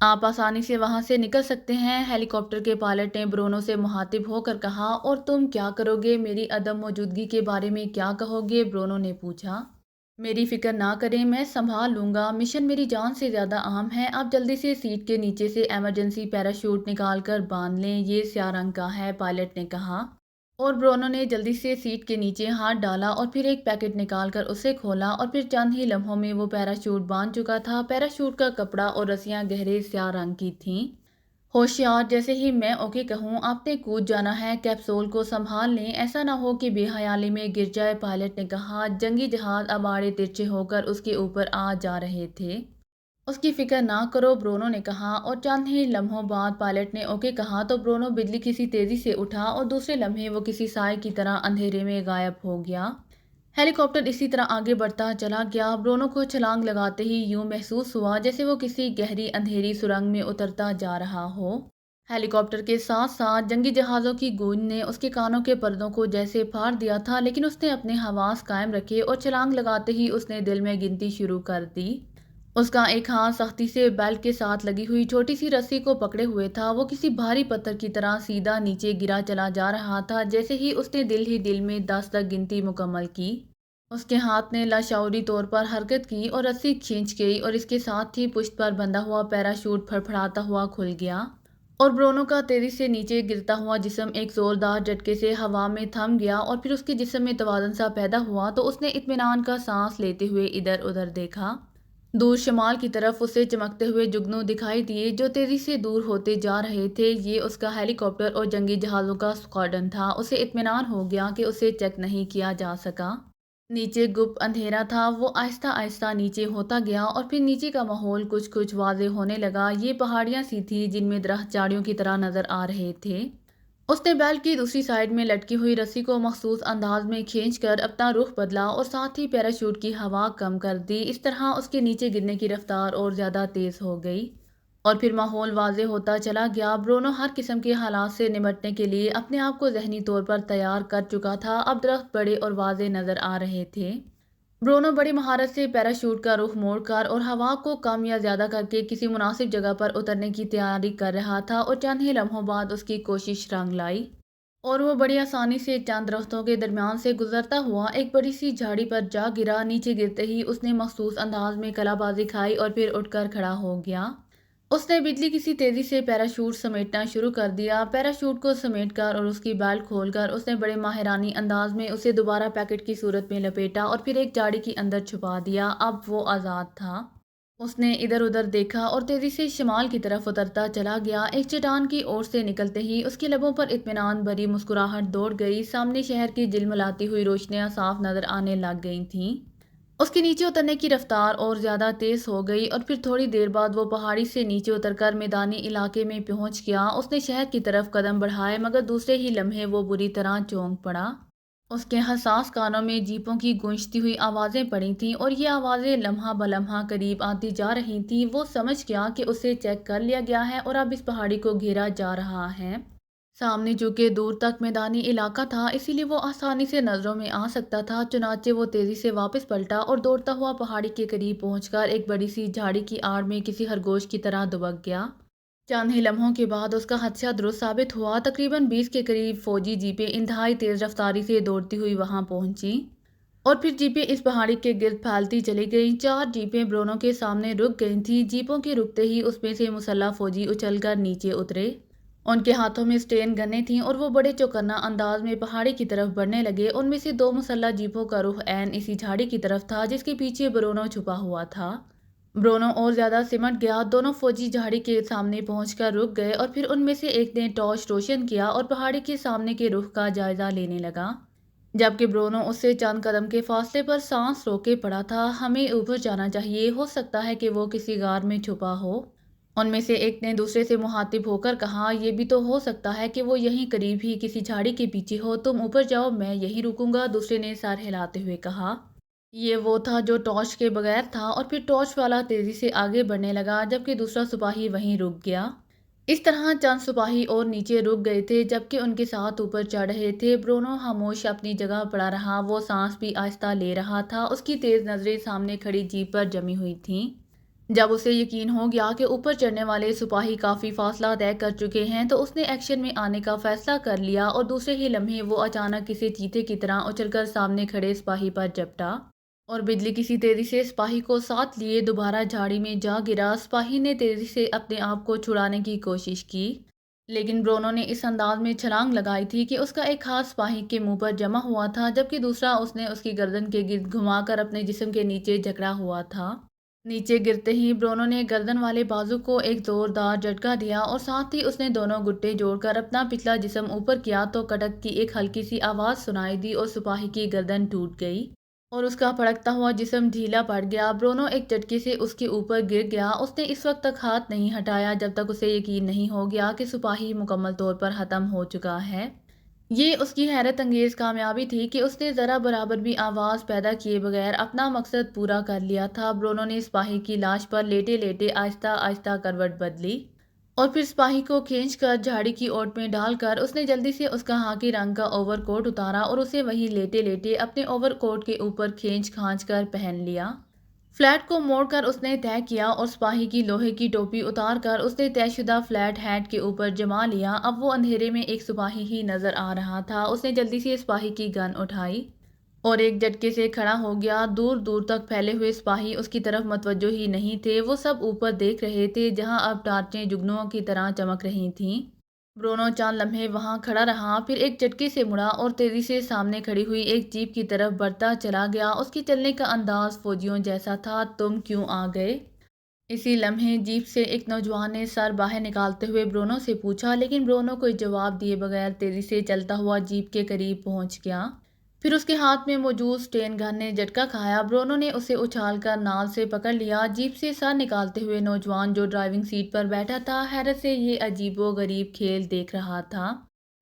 آپ آسانی سے وہاں سے نکل سکتے ہیں، ہیلی کاپٹر کے پائلٹ نے برونو سے مخاطب ہو کر کہا۔ اور تم کیا کرو گے؟ میری عدم موجودگی کے بارے میں کیا کہو گے؟ برونو نے پوچھا۔ میری فکر نہ کریں، میں سنبھال لوں گا، مشن میری جان سے زیادہ اہم ہے۔ آپ جلدی سے سیٹ کے نیچے سے ایمرجنسی پیراشوٹ نکال کر باندھ لیں، یہ سیاہ رنگ کا ہے، پائلٹ نے کہا۔ اور برونو نے جلدی سے سیٹ کے نیچے ہاتھ ڈالا اور پھر ایک پیکٹ نکال کر اسے کھولا اور پھر چند ہی لمحوں میں وہ پیراشوٹ باندھ چکا تھا۔ پیراشوٹ کا کپڑا اور رسیاں گہرے سیاہ رنگ کی تھیں۔ ہوشیار، جیسے ہی میں اوکے کہوں آپ نے کود جانا ہے، کیپسول کو سنبھال لیں، ایسا نہ ہو کہ بے حیالی میں گر جائے، پائلٹ نے کہا۔ جنگی جہاز اب آڑے ترچھے ہو کر اس کے اوپر آ جا رہے تھے۔ اس کی فکر نہ کرو، برونو نے کہا۔ اور چند ہی لمحوں بعد پائلٹ نے اوکے کہا تو برونو بجلی کسی تیزی سے اٹھا اور دوسرے لمحے وہ کسی سائے کی طرح اندھیرے میں غائب ہو گیا۔ ہیلی کاپٹر اسی طرح آگے بڑھتا چلا گیا۔ برونو کو چھلانگ لگاتے ہی یوں محسوس ہوا جیسے وہ کسی گہری اندھیری سرنگ میں اترتا جا رہا ہو۔ ہیلی کاپٹر کے ساتھ ساتھ جنگی جہازوں کی گونج نے اس کے کانوں کے پردوں کو جیسے پھاڑ دیا تھا، لیکن اس نے اپنے حواس قائم رکھے اور چھلانگ لگاتے ہی اس نے دل میں گنتی شروع کر دی۔ اس کا ایک ہاتھ سختی سے بیلٹ کے ساتھ لگی ہوئی چھوٹی سی رسی کو پکڑے ہوئے تھا، وہ کسی بھاری پتھر کی طرح سیدھا نیچے گرا چلا جا رہا تھا۔ جیسے ہی اس نے دل ہی دل میں 10 تک گنتی مکمل کی، اس کے ہاتھ نے لاشعوری طور پر حرکت کی اور رسی کھینچ گئی اور اس کے ساتھ ہی پشت پر بندھا ہوا پیراشوٹ پھڑپڑاتا ہوا کھل گیا اور برونو کا تیزی سے نیچے گرتا ہوا جسم ایک زوردار جھٹکے سے ہوا میں تھم گیا اور پھر اس کے جسم میں توازن سا پیدا ہوا تو اس نے اطمینان کا سانس لیتے ہوئے ادھر ادھر دیکھا۔ دور شمال کی طرف اسے چمکتے ہوئے جگنو دکھائی دیے جو تیزی سے دور ہوتے جا رہے تھے۔ یہ اس کا ہیلی کاپٹر اور جنگی جہازوں کا اسکواڈرن تھا۔ اسے اطمینان ہو گیا کہ اسے چیک نہیں کیا جا سکا۔ نیچے گپ اندھیرا تھا، وہ آہستہ آہستہ نیچے ہوتا گیا اور پھر نیچے کا ماحول کچھ کچھ واضح ہونے لگا۔ یہ پہاڑیاں سی تھیں جن میں درخت جھاڑیوں کی طرح نظر آ رہے تھے۔ اس نے بیلٹ کی دوسری سائیڈ میں لٹکی ہوئی رسی کو مخصوص انداز میں کھینچ کر اپنا رخ بدلا اور ساتھ ہی پیراشوٹ کی ہوا کم کر دی۔ اس طرح اس کے نیچے گرنے کی رفتار اور زیادہ تیز ہو گئی اور پھر ماحول واضح ہوتا چلا گیا۔ برونو ہر قسم کے حالات سے نمٹنے کے لیے اپنے آپ کو ذہنی طور پر تیار کر چکا تھا۔ اب درخت بڑے اور واضح نظر آ رہے تھے۔ برونو بڑی مہارت سے پیراشوٹ کا رخ موڑ کر اور ہوا کو کم یا زیادہ کر کے کسی مناسب جگہ پر اترنے کی تیاری کر رہا تھا اور چند ہی لمحوں بعد اس کی کوشش رنگ لائی اور وہ بڑی آسانی سے چند درختوں کے درمیان سے گزرتا ہوا ایک بڑی سی جھاڑی پر جا گرا۔ نیچے گرتے ہی اس نے مخصوص انداز میں کلا بازی کھائی اور پھر اٹھ کر کھڑا ہو گیا۔ اس نے بجلی کسی تیزی سے پیراشوٹ سمیٹنا شروع کر دیا۔ پیراشوٹ کو سمیٹ کر اور اس کی بیلٹ کھول کر اس نے بڑے ماہرانہ انداز میں اسے دوبارہ پیکٹ کی صورت میں لپیٹا اور پھر ایک جھاڑی کے اندر چھپا دیا۔ اب وہ آزاد تھا۔ اس نے ادھر ادھر دیکھا اور تیزی سے شمال کی طرف اترتا چلا گیا۔ ایک چٹان کی اوٹ سے نکلتے ہی اس کے لبوں پر اطمینان بھری مسکراہٹ دوڑ گئی۔ سامنے شہر کی جلملاتی ہوئی روشنیاں صاف نظر آنے لگ گئی تھیں۔ اس کے نیچے اترنے کی رفتار اور زیادہ تیز ہو گئی اور پھر تھوڑی دیر بعد وہ پہاڑی سے نیچے اتر کر میدانی علاقے میں پہنچ گیا۔ اس نے شہر کی طرف قدم بڑھائے مگر دوسرے ہی لمحے وہ بری طرح چونک پڑا۔ اس کے حساس کانوں میں جیپوں کی گونجتی ہوئی آوازیں پڑی تھیں اور یہ آوازیں لمحہ بلمحہ قریب آتی جا رہی تھیں۔ وہ سمجھ گیا کہ اسے چیک کر لیا گیا ہے اور اب اس پہاڑی کو گھیرا جا رہا ہے۔ سامنے چونکہ دور تک میدانی علاقہ تھا اسی لیے وہ آسانی سے نظروں میں آ سکتا تھا، چنانچہ وہ تیزی سے واپس پلٹا اور دوڑتا ہوا پہاڑی کے قریب پہنچ کر ایک بڑی سی جھاڑی کی آڑ میں کسی خرگوش کی طرح دبک گیا۔ چند ہی لمحوں کے بعد اس کا خدشہ درست ثابت ہوا۔ تقریباً 20 کے قریب فوجی جیپیں انتہائی تیز رفتاری سے دوڑتی ہوئی وہاں پہنچیں اور پھر جیپیں اس پہاڑی کے گرد پھیلتی چلی گئیں۔ 4 جیپیں برونو کے سامنے رک گئی تھیں۔ جیپوں کے رکتے ہی اس میں سے مسلح فوجی اچھل کر نیچے اترے۔ ان کے ہاتھوں میں اسٹین گنیں تھیں اور وہ بڑے چوکنا انداز میں پہاڑی کی طرف بڑھنے لگے۔ ان میں سے 2 مسلح جیپوں کا رخ عین اسی جھاڑی کی طرف تھا جس کے پیچھے برونو چھپا ہوا تھا۔ برونو اور زیادہ سمٹ گیا۔ دونوں فوجی جھاڑی کے سامنے پہنچ کر رک گئے اور پھر ان میں سے ایک نے ٹارچ روشن کیا اور پہاڑی کے سامنے کے رخ کا جائزہ لینے لگا، جبکہ برونو اس سے چند قدم کے فاصلے پر سانس روکے پڑا تھا۔ ہمیں اوپر جانا چاہیے، ہو سکتا ہے کہ وہ کسی غار میں چھپا ہو، ان میں سے ایک نے دوسرے سے مخاطب ہو کر کہا۔ یہ بھی تو ہو سکتا ہے کہ وہ یہیں قریب ہی کسی جھاڑی کے پیچھے ہو، تم اوپر جاؤ، میں یہیں رکوں گا، دوسرے نے سر ہلاتے ہوئے کہا۔ یہ وہ تھا جو ٹارچ کے بغیر تھا اور پھر ٹارچ والا تیزی سے آگے بڑھنے لگا جبکہ دوسرا سپاہی وہیں رک گیا۔ اس طرح چند سپاہی اور نیچے رک گئے تھے جبکہ ان کے ساتھ اوپر چڑھ رہے تھے۔ برونو خاموش اپنی جگہ پڑا رہا، وہ سانس بھی آہستہ لے رہا تھا۔ اس کی تیز نظریں سامنے کھڑی جیپ پر جمی ہوئی تھیں۔ جب اسے یقین ہو گیا کہ اوپر چڑھنے والے سپاہی کافی فاصلہ طے کر چکے ہیں تو اس نے ایکشن میں آنے کا فیصلہ کر لیا اور دوسرے ہی لمحے وہ اچانک کسی چیتے کی طرح اچھل کر سامنے کھڑے سپاہی پر جپٹا اور بجلی کسی تیزی سے سپاہی کو ساتھ لیے دوبارہ جھاڑی میں جا گرا۔ سپاہی نے تیزی سے اپنے آپ کو چھڑانے کی کوشش کی، لیکن برونو نے اس انداز میں چھلانگ لگائی تھی کہ اس کا ایک ہاتھ سپاہی کے منہ پر جمع ہوا تھا جبکہ دوسرا اس نے اس کی گردن کے گرد گھما کر اپنے جسم کے نیچے جکڑا ہوا تھا۔ نیچے گرتے ہی برونو نے گردن والے بازو کو ایک زوردار جھٹکا دیا اور ساتھ ہی اس نے دونوں گھٹنے جوڑ کر اپنا پچھلا جسم اوپر کیا تو کٹک کی ایک ہلکی سی آواز سنائی دی اور سپاہی کی گردن ٹوٹ گئی اور اس کا پھڑکتا ہوا جسم ڈھیلا پڑ گیا۔ برونو ایک جھٹکے سے اس کے اوپر گر گیا۔ اس نے اس وقت تک ہاتھ نہیں ہٹایا جب تک اسے یقین نہیں ہو گیا کہ سپاہی مکمل طور پر ختم ہو چکا ہے۔ یہ اس کی حیرت انگیز کامیابی تھی کہ اس نے ذرا برابر بھی آواز پیدا کیے بغیر اپنا مقصد پورا کر لیا تھا۔ برونو نے سپاہی کی لاش پر لیٹے لیٹے آہستہ آہستہ کروٹ بدلی اور پھر سپاہی کو کھینچ کر جھاڑی کی اوٹ میں ڈال کر اس نے جلدی سے اس کا خاکی رنگ کا اوور کوٹ اتارا اور اسے وہیں لیٹے لیٹے اپنے اوور کوٹ کے اوپر کھینچ کھانچ کر پہن لیا۔ فلیٹ کو موڑ کر اس نے طے کیا اور سپاہی کی لوہے کی ٹوپی اتار کر اس نے طے شدہ فلیٹ ہیڈ کے اوپر جما لیا۔ اب وہ اندھیرے میں ایک سپاہی ہی نظر آ رہا تھا۔ اس نے جلدی سے سپاہی کی گن اٹھائی اور ایک جھٹکے سے کھڑا ہو گیا۔ دور دور تک پھیلے ہوئے سپاہی اس کی طرف متوجہ ہی نہیں تھے، وہ سب اوپر دیکھ رہے تھے جہاں اب ٹارچیں جگنوں کی طرح چمک رہی تھیں۔ برونو چند لمحے وہاں کھڑا رہا، پھر ایک جھٹکے سے مڑا اور تیزی سے سامنے کھڑی ہوئی ایک جیپ کی طرف بڑھتا چلا گیا۔ اس کے چلنے کا انداز فوجیوں جیسا تھا۔ تم کیوں آ گئے؟ اسی لمحے جیپ سے ایک نوجوان نے سر باہر نکالتے ہوئے برونو سے پوچھا، لیکن برونو کوئی جواب دیے بغیر تیزی سے چلتا ہوا جیپ کے قریب پہنچ گیا۔ پھر اس کے ہاتھ میں موجود سٹین گن نے جھٹکا کھایا۔ برونو نے اسے اچھال کر نال سے پکڑ لیا۔ جیپ سے سر نکالتے ہوئے نوجوان جو ڈرائیونگ سیٹ پر بیٹھا تھا حیرت سے یہ عجیب و غریب کھیل دیکھ رہا تھا۔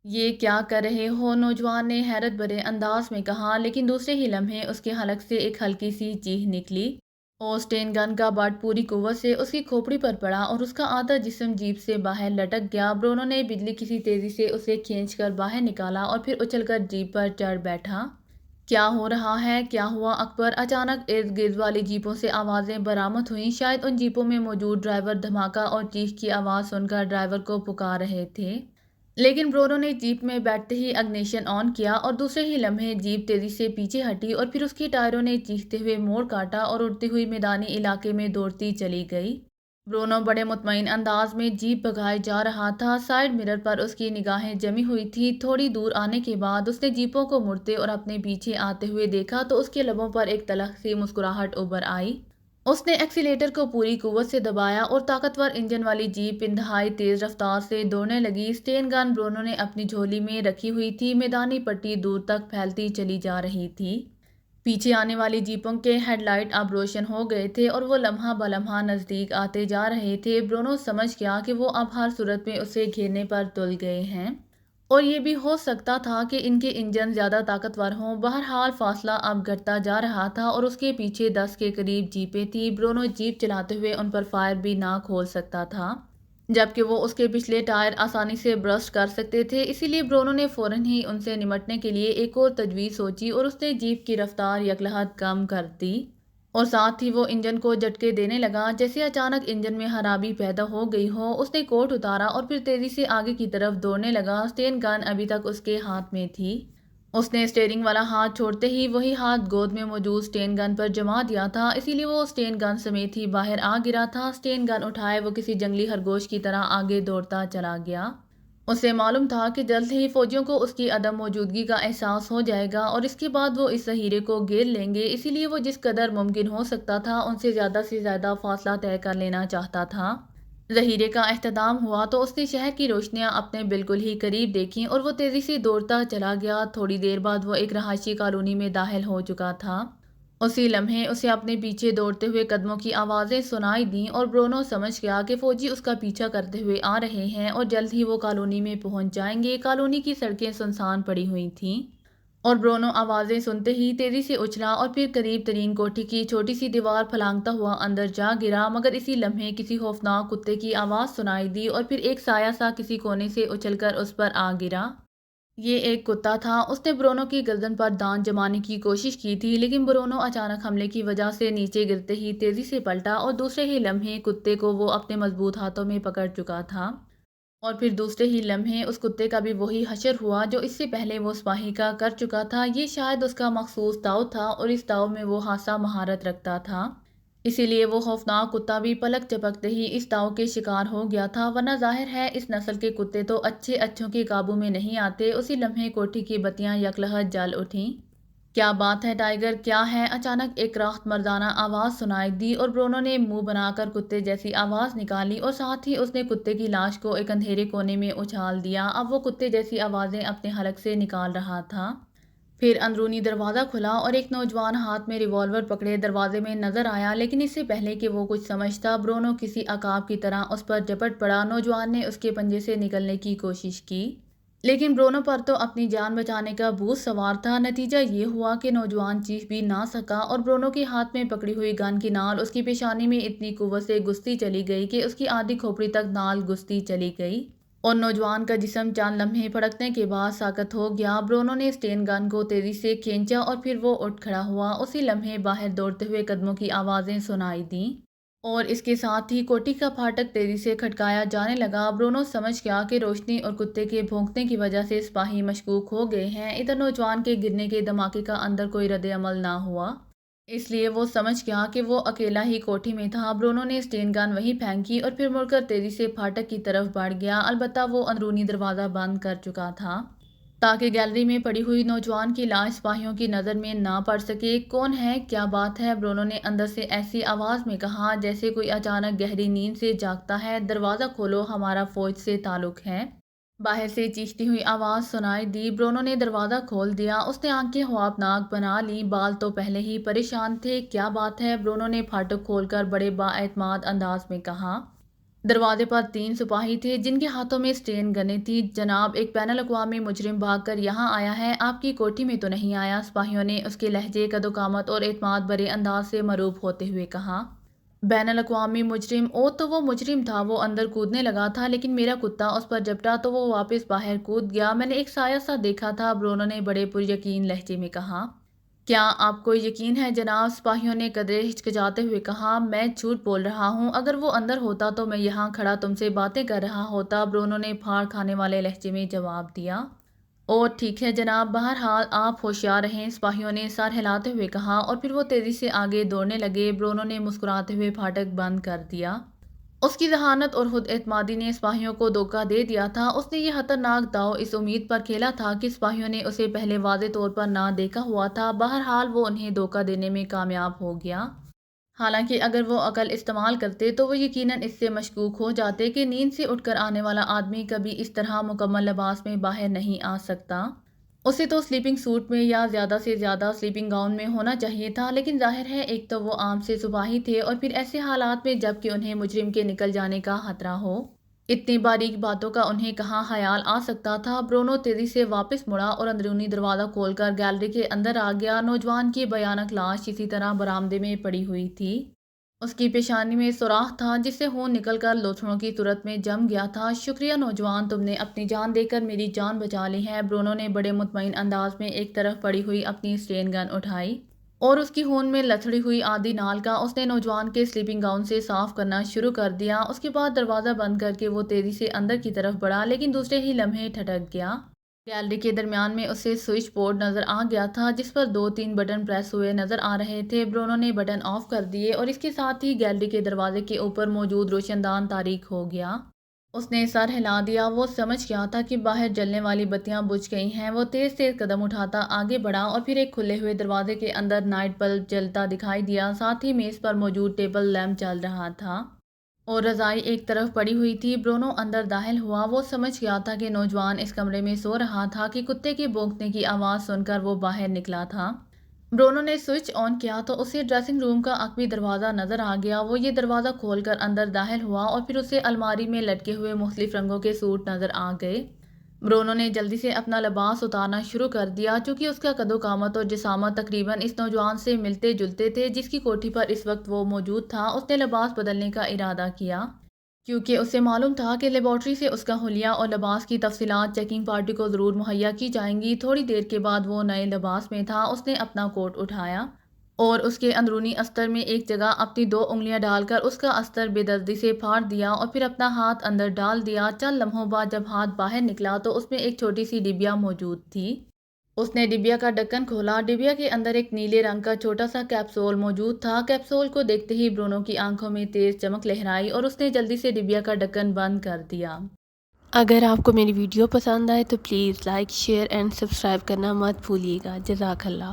یہ کیا کر رہے ہو؟ نوجوان نے حیرت بھرے انداز میں کہا، لیکن دوسرے ہی لمحے اس کے حلق سے ایک ہلکی سی چیخ نکلی اور سٹین گن کا بٹ پوری قوت سے اس کی کھوپڑی پر پڑا اور اس کا آدھا جسم جیپ سے باہر لٹک گیا۔ برونو نے بجلی کسی تیزی سے اسے کھینچ کر باہر نکالا اور پھر اچھل کر جیپ پر چڑھ بیٹھا۔ کیا ہو رہا ہے؟ کیا ہوا اکبر؟ اچانک ارد گرد والی جیپوں سے آوازیں برآمد ہوئیں۔ شاید ان جیپوں میں موجود ڈرائیور دھماکہ اور چیخ کی آواز سن کر ڈرائیور کو پکار رہے تھے، لیکن برونو نے جیپ میں بیٹھتے ہی اگنیشن آن کیا اور دوسرے ہی لمحے جیپ تیزی سے پیچھے ہٹی اور پھر اس کے ٹائروں نے چیختے ہوئے موڑ کاٹا اور اڑتی ہوئی میدانی علاقے میں دوڑتی چلی گئی۔ برونو بڑے مطمئن انداز میں جیپ بھگائے جا رہا تھا۔ سائیڈ مرر پر اس کی نگاہیں جمی ہوئی تھیں۔ تھوڑی دور آنے کے بعد اس نے جیپوں کو مڑتے اور اپنے پیچھے آتے ہوئے دیکھا تو اس کے لبوں پر ایک تلخ سی مسکراہٹ ابھر آئی۔ اس نے ایکسیلیٹر کو پوری قوت سے دبایا اور طاقتور انجن والی جیپ انتہائی تیز رفتار سے دوڑنے لگی۔ سٹین گن برونو نے اپنی جھولی میں رکھی ہوئی تھی۔ میدانی پٹی دور تک پھیلتی چلی جا رہی تھی۔ پیچھے آنے والی جیپوں کے ہیڈ لائٹ اب روشن ہو گئے تھے اور وہ لمحہ بلمحہ نزدیک آتے جا رہے تھے۔ برونو سمجھ گیا کہ وہ اب ہر صورت میں اسے گھیرنے پر تل گئے ہیں اور یہ بھی ہو سکتا تھا کہ ان کے انجن زیادہ طاقتور ہوں۔ بہرحال فاصلہ اب گھٹتا جا رہا تھا اور اس کے پیچھے 10 کے قریب جیپیں تھیں۔ برونو جیپ چلاتے ہوئے ان پر فائر بھی نہ کھول سکتا تھا، جبکہ وہ اس کے پچھلے ٹائر آسانی سے برسٹ کر سکتے تھے۔ اسی لیے برونو نے فوراً ہی ان سے نمٹنے کے لیے ایک اور تجویز سوچی اور اس نے جیپ کی رفتار یکلحد کم کر دی اور ساتھ ہی وہ انجن کو جھٹکے دینے لگا جیسے اچانک انجن میں خرابی پیدا ہو گئی ہو۔ اس نے کوٹ اتارا اور پھر تیزی سے آگے کی طرف دوڑنے لگا۔ سٹین گن ابھی تک اس کے ہاتھ میں تھی۔ اس نے اسٹیئرنگ والا ہاتھ چھوڑتے ہی وہی ہاتھ گود میں موجود سٹین گن پر جما دیا تھا، اسی لیے وہ سٹین گن سمیت ہی باہر آ گرا تھا۔ سٹین گن اٹھائے وہ کسی جنگلی خرگوش کی طرح آگے دوڑتا چلا گیا۔ اسے معلوم تھا کہ جلد ہی فوجیوں کو اس کی عدم موجودگی کا احساس ہو جائے گا اور اس کے بعد وہ اس ذخیرے کو گھیر لیں گے، اسی لیے وہ جس قدر ممکن ہو سکتا تھا ان سے زیادہ فاصلہ طے کر لینا چاہتا تھا۔ ذخیرے کا اختتام ہوا تو اس نے شہر کی روشنیاں اپنے بالکل ہی قریب دیکھیں اور وہ تیزی سے دوڑتا چلا گیا۔ تھوڑی دیر بعد وہ ایک رہائشی کالونی میں داخل ہو چکا تھا۔ اسی لمحے اسے اپنے پیچھے دوڑتے ہوئے قدموں کی آوازیں سنائی دیں اور برونو سمجھ گیا کہ فوجی اس کا پیچھا کرتے ہوئے آ رہے ہیں اور جلد ہی وہ کالونی میں پہنچ جائیں گے۔ کالونی کی سڑکیں سنسان پڑی ہوئی تھیں اور برونو آوازیں سنتے ہی تیزی سے اچھلا اور پھر قریب ترین کوٹھی کی چھوٹی سی دیوار پھلانگتا ہوا اندر جا گرا، مگر اسی لمحے کسی خوفناک کتے کی آواز سنائی دی اور پھر ایک سایہ سا کسی کونے سے اچھل کر اس پر آ گرا۔ یہ ایک کتا تھا۔ اس نے برونو کی گردن پر دانت جمانے کی کوشش کی تھی، لیکن برونو اچانک حملے کی وجہ سے نیچے گرتے ہی تیزی سے پلٹا اور دوسرے ہی لمحے کتے کو وہ اپنے مضبوط ہاتھوں میں پکڑ چکا تھا۔ اور پھر دوسرے ہی لمحے اس کتے کا بھی وہی حشر ہوا جو اس سے پہلے وہ سپاہی کا کر چکا تھا۔ یہ شاید اس کا مخصوص داؤ تھا اور اس داؤ میں وہ خاصا مہارت رکھتا تھا، اسی لیے وہ خوفناک کتا بھی پلک جھپکتے ہی اس داؤ کے شکار ہو گیا تھا، ورنہ ظاہر ہے اس نسل کے کتے تو اچھے اچھوں کے قابو میں نہیں آتے۔ اسی لمحے کوٹھی کی بتیاں یکلہت جل اٹھیں۔ کیا بات ہے ٹائیگر، کیا ہے؟ اچانک ایک راحت مردانہ آواز سنائی دی اور برونو نے منہ بنا کر کتے جیسی آواز نکالی اور ساتھ ہی اس نے کتے کی لاش کو ایک اندھیرے کونے میں اچھال دیا۔ اب وہ کتے جیسی آوازیں اپنے حلق سے نکال رہا تھا۔ پھر اندرونی دروازہ کھلا اور ایک نوجوان ہاتھ میں ریوالور پکڑے دروازے میں نظر آیا، لیکن اس سے پہلے کہ وہ کچھ سمجھتا برونو کسی عقاب کی طرح اس پر جھپٹ پڑا۔ نوجوان نے اس کے پنجے سے نکلنے کی کوشش کی، لیکن برونو پر تو اپنی جان بچانے کا بھوت سوار تھا۔ نتیجہ یہ ہوا کہ نوجوان چیخ بھی نہ سکا اور برونو کے ہاتھ میں پکڑی ہوئی گن کی نال اس کی پیشانی میں اتنی قوت سے گھستی چلی گئی کہ اس کی آدھی کھوپڑی تک نال گھستی چلی گئی اور نوجوان کا جسم چند لمحے پھڑکنے کے بعد ساکت ہو گیا۔ برونو نے اسٹین گن کو تیزی سے کھینچا اور پھر وہ اٹھ کھڑا ہوا۔ اسی لمحے باہر دوڑتے ہوئے قدموں کی آوازیں سنائی دیں اور اس کے ساتھ ہی کوٹھی کا پھاٹک تیزی سے کھٹکایا جانے لگا۔ برونو سمجھ گیا کہ روشنی اور کتے کے بھونکنے کی وجہ سے سپاہی مشکوک ہو گئے ہیں۔ ادھر نوجوان کے گرنے کے دھماکے کا اندر کوئی رد عمل نہ ہوا، اس لیے وہ سمجھ گیا کہ وہ اکیلا ہی کوٹھی میں تھا۔ برونو نے اسٹین گن وہیں پھینکی اور پھر مڑ کر تیزی سے پھاٹک کی طرف بڑھ گیا، البتہ وہ اندرونی دروازہ بند کر چکا تھا تاکہ گیلری میں پڑی ہوئی نوجوان کی لاش سپاہیوں کی نظر میں نہ پڑ سکے۔ کون ہے؟ کیا بات ہے؟ برونو نے اندر سے ایسی آواز میں کہا جیسے کوئی اچانک گہری نیند سے جاگتا ہے۔ دروازہ کھولو، ہمارا فوج سے تعلق ہے۔ باہر سے چیختی ہوئی آواز سنائی دی۔ برونو نے دروازہ کھول دیا۔ اس نے آنکھیں خوابناک بنا لیں، بال تو پہلے ہی پریشان تھے۔ کیا بات ہے؟ برونو نے پھاٹک کھول کر بڑے بااعتماد انداز میں کہا۔ دروازے پر 3 سپاہی تھے جن کے ہاتھوں میں اسٹین گنیں تھیں۔ جناب، ایک بین الاقوامی مجرم بھاگ کر یہاں آیا ہے، آپ کی کوٹھی میں تو نہیں آیا؟ سپاہیوں نے اس کے لہجے، قد-و-قامت اور اعتماد بھرے انداز سے مرعوب ہوتے ہوئے کہا۔ بین الاقوامی مجرم؟ او تو وہ مجرم تھا، وہ اندر کودنے لگا تھا، لیکن میرا کتا اس پر جھپٹا تو وہ واپس باہر کود گیا۔ میں نے ایک سایہ سا دیکھا تھا، برونو نے بڑے پر یقین لہجے میں کہا۔ کیا آپ کو یقین ہے جناب؟ سپاہیوں نے قدرے ہچکچاتے ہوئے کہا۔ میں جھوٹ بول رہا ہوں، اگر وہ اندر ہوتا تو میں یہاں کھڑا تم سے باتیں کر رہا ہوتا، برونو نے پھاڑ کھانے والے لہجے میں جواب دیا۔ اوہ ٹھیک ہے جناب، بہرحال آپ ہوشیار رہیں، سپاہیوں نے سر ہلاتے ہوئے کہا اور پھر وہ تیزی سے آگے دوڑنے لگے۔ برونو نے مسکراتے ہوئے پھاٹک بند کر دیا۔ اس کی ذہانت اور خود اعتمادی نے سپاہیوں کو دھوکہ دے دیا تھا۔ اس نے یہ خطرناک داؤ اس امید پر کھیلا تھا کہ سپاہیوں نے اسے پہلے واضح طور پر نہ دیکھا ہوا تھا۔ بہرحال وہ انہیں دھوکہ دینے میں کامیاب ہو گیا۔ حالانکہ اگر وہ عقل استعمال کرتے تو وہ یقیناً اس سے مشکوک ہو جاتے کہ نیند سے اٹھ کر آنے والا آدمی کبھی اس طرح مکمل لباس میں باہر نہیں آ سکتا۔ اسے تو سلیپنگ سوٹ میں یا زیادہ سے زیادہ سلیپنگ گاؤن میں ہونا چاہیے تھا، لیکن ظاہر ہے ایک تو وہ عام سے سپاہی تھے اور پھر ایسے حالات میں جب کہ انہیں مجرم کے نکل جانے کا خطرہ ہو۔ اتنی باریک باتوں کا انہیں کہاں خیال آ سکتا تھا؟ برونو تیزی سے واپس مڑا اور اندرونی دروازہ کھول کر گیلری کے اندر آ گیا۔ نوجوان کی بھیانک لاش اسی طرح برآمدے میں پڑی ہوئی تھی۔ اس کی پیشانی میں سوراخ تھا جس سے خون نکل کر لوتھڑوں کی صورت میں جم گیا تھا۔ شکریہ نوجوان، تم نے اپنی جان دے کر میری جان بچا لی ہے۔ برونو نے بڑے مطمئن انداز میں ایک طرف پڑی ہوئی اپنی اسٹین گن اٹھائی اور اس کی خون میں لتھڑی ہوئی آدھی نال کا اس نے نوجوان کے سلیپنگ گاؤن سے صاف کرنا شروع کر دیا۔ اس کے بعد دروازہ بند کر کے وہ تیزی سے اندر کی طرف بڑھا، لیکن دوسرے ہی لمحے ٹھٹک گیا۔ گیلری کے درمیان میں اسے سوئچ بورڈ نظر آ گیا تھا جس پر 2-3 بٹن پریس ہوئے نظر آ رہے تھے۔ برونو نے بٹن آف کر دیے اور اس کے ساتھ ہی گیلری کے دروازے کے اوپر موجود روشن دان تاریک ہو گیا۔ اس نے سر ہلا دیا، وہ سمجھ گیا تھا کہ باہر جلنے والی بتیاں بجھ گئی ہیں۔ وہ تیز تیز قدم اٹھاتا آگے بڑھا اور پھر ایک کھلے ہوئے دروازے کے اندر نائٹ بلب جلتا دکھائی دیا، ساتھ ہی میز پر موجود ٹیبل لیمپ جل رہا تھا اور رضائی ایک طرف پڑی ہوئی تھی۔ برونو اندر داخل ہوا، وہ سمجھ گیا تھا کہ نوجوان اس کمرے میں سو رہا تھا کہ کتے کے بھونکنے کی آواز سن کر وہ باہر نکلا تھا۔ برونو نے سوئچ آن کیا تو اسے ڈریسنگ روم کا عقبی دروازہ نظر آ گیا۔ وہ یہ دروازہ کھول کر اندر داخل ہوا اور پھر اسے الماری میں لٹکے ہوئے مختلف رنگوں کے سوٹ نظر آ گئے۔ برونو نے جلدی سے اپنا لباس اتارنا شروع کر دیا، چونکہ اس کا قد-و-قامت اور جسامت تقریباً اس نوجوان سے ملتے جلتے تھے جس کی کوٹھی پر اس وقت وہ موجود تھا۔ اس نے لباس بدلنے کا ارادہ کیا، کیونکہ اسے معلوم تھا کہ لیبارٹری سے اس کا حلیہ اور لباس کی تفصیلات چیکنگ پارٹی کو ضرور مہیا کی جائیں گی۔ تھوڑی دیر کے بعد وہ نئے لباس میں تھا۔ اس نے اپنا کوٹ اٹھایا اور اس کے اندرونی استر میں ایک جگہ اپنی 2 انگلیاں ڈال کر اس کا استر بے دردی سے پھاڑ دیا اور پھر اپنا ہاتھ اندر ڈال دیا۔ چند لمحوں بعد جب ہاتھ باہر نکلا تو اس میں ایک چھوٹی سی ڈبیا موجود تھی۔ اس نے ڈبیا کا ڈھکن کھولا۔ ڈبیا کے اندر ایک نیلے رنگ کا چھوٹا سا کیپسول موجود تھا۔ کیپسول کو دیکھتے ہی برونو کی آنکھوں میں تیز چمک لہرائی اور اس نے جلدی سے ڈبیا کا ڈھکن بند کر دیا۔ اگر آپ کو میری ویڈیو پسند آئے تو please like, share and subscribe کرنا مت بھولیے گا۔ جزاک اللہ۔